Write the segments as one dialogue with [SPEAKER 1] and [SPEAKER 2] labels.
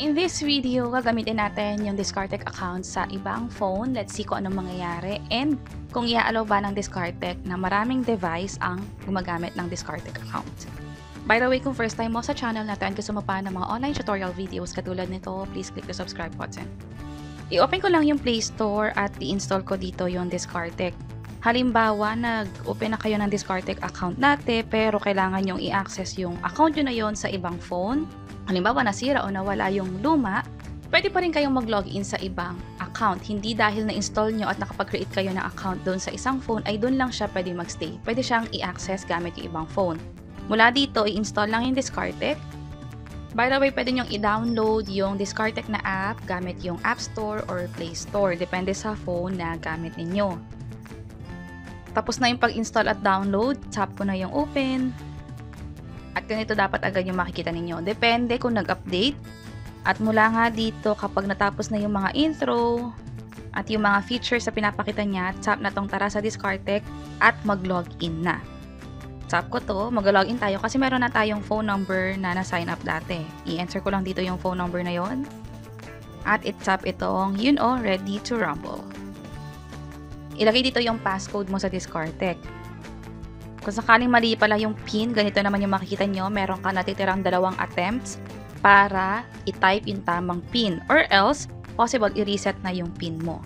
[SPEAKER 1] In this video, gagamitin natin yung Discardtech account sa ibang phone. Let's see kung anong mangyayari and kung i-allow ba ng Discardtech na maraming device ang gumagamit ng Discardtech account. By the way, kung first time mo sa channel natin, gusto mo pa ng mga online tutorial videos katulad nito, please click the subscribe button. I-open ko lang yung Play Store at i-install ko dito yung Discardtech. Halimbawa, nag-open na kayo ng Discardtech account natin pero kailangan yung i-access yung account nyo na yon sa ibang phone. Halimbawa, nasira o nawala yung luma, pwede pa rin kayong mag-login sa ibang account. Hindi dahil na-install nyo at nakapag-create kayo ng account doon sa isang phone, ay doon lang siya pwede mag-stay. Pwede siyang i-access gamit yung ibang phone. Mula dito, i-install lang yung Discardtech. By the way, pwede nyong i-download yung Discardtech na app gamit yung App Store or Play Store. Depende sa phone na gamit ninyo. Tapos na yung pag-install at download, tap ko na yung open. At ganito dapat agad yung makikita ninyo. Depende kung nag-update. At mula nga dito, kapag natapos na yung mga intro at yung mga features na pinapakita niya, tap na tong tara sa Discardtech at mag-login na. Tap ko to, mag-login tayo kasi meron na tayong phone number na na-sign up dati. I-enter ko lang dito yung phone number na yon. At i-tap itong, ready to rumble. Ilagay dito yung passcode mo sa Discardtech. Kung sakaling mali pala yung PIN, ganito naman yung makikita nyo, meron ka natitirang 2 attempts para i-type yung tamang PIN. Or else, possible i-reset na yung PIN mo.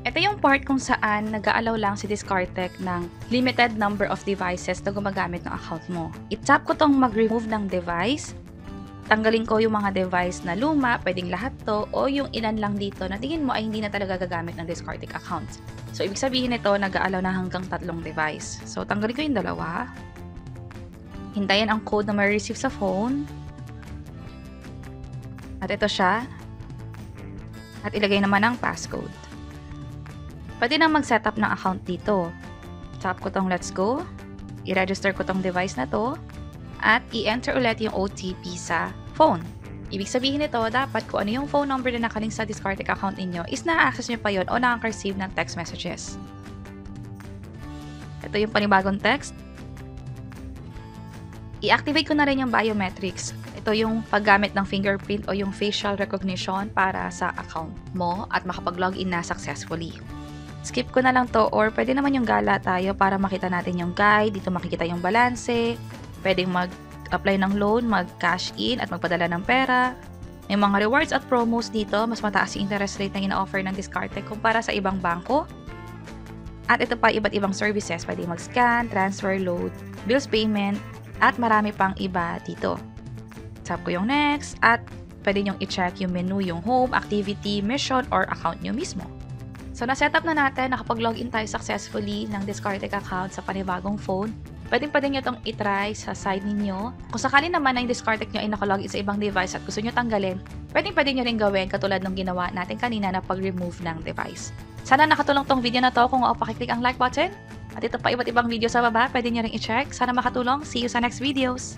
[SPEAKER 1] Ito yung part kung saan nag-aalaw lang si Discardtech ng limited number of devices na gumagamit ng account mo. I-tap ko tong mag-remove ng device. Tanggalin ko yung mga device na luma, pwedeng lahat to, o yung ilan lang dito na tingin mo ay hindi na talaga gagamit ng Discardtech account. So, ibig sabihin nito, nag-aalaw na hanggang 3 device. So, tanggalin ko yung 2. Hintayin ang code na ma-receive sa phone. At ito siya. At ilagay naman ang passcode. Pwede nang mag-setup ng account dito. Tap ko tong let's go. I-register ko tong device na to. At i-enter ulit yung OTP sa phone. Ibig sabihin nito, dapat kung ano yung phone number na nakaling sa Discardtech account ninyo is na-access nyo pa yun o nakaka-receive ng text messages. Ito yung panibagong text. I-activate ko na rin yung biometrics. Ito yung paggamit ng fingerprint o yung facial recognition para sa account mo at makapag-login na successfully. Skip ko na lang to or pwede naman yung gala tayo para makita natin yung guide. Dito makikita yung balanse. Pwedeng mag-apply ng loan, mag-cash in at magpadala ng pera. May mga rewards at promos dito. Mas mataas yung interest rate na ina-offer ng Discardtech kumpara sa ibang bangko. At ito pa iba't ibang services. Pwedeng mag-scan, transfer, load, bills payment, at marami pang iba dito. Tap ko yung next at pwede nyong i-check yung menu, yung home, activity, mission, or account nyo mismo. So, na-setup na natin, nakapag-login tayo successfully ng Discardtech account sa panibagong phone. Pwede nyo itong itry sa side ninyo. Kung sakali naman na yung Discardtech nyo ay nakalogin sa ibang device at gusto nyo tanggalin, pwede nyo rin gawin katulad ng ginawa natin kanina na pag-remove ng device. Sana nakatulong tong video na to. Kung pakiclick ang like button. At ito pa iba't ibang video sa baba, pwede nyo rin i-check. Sana makatulong. See you sa next videos!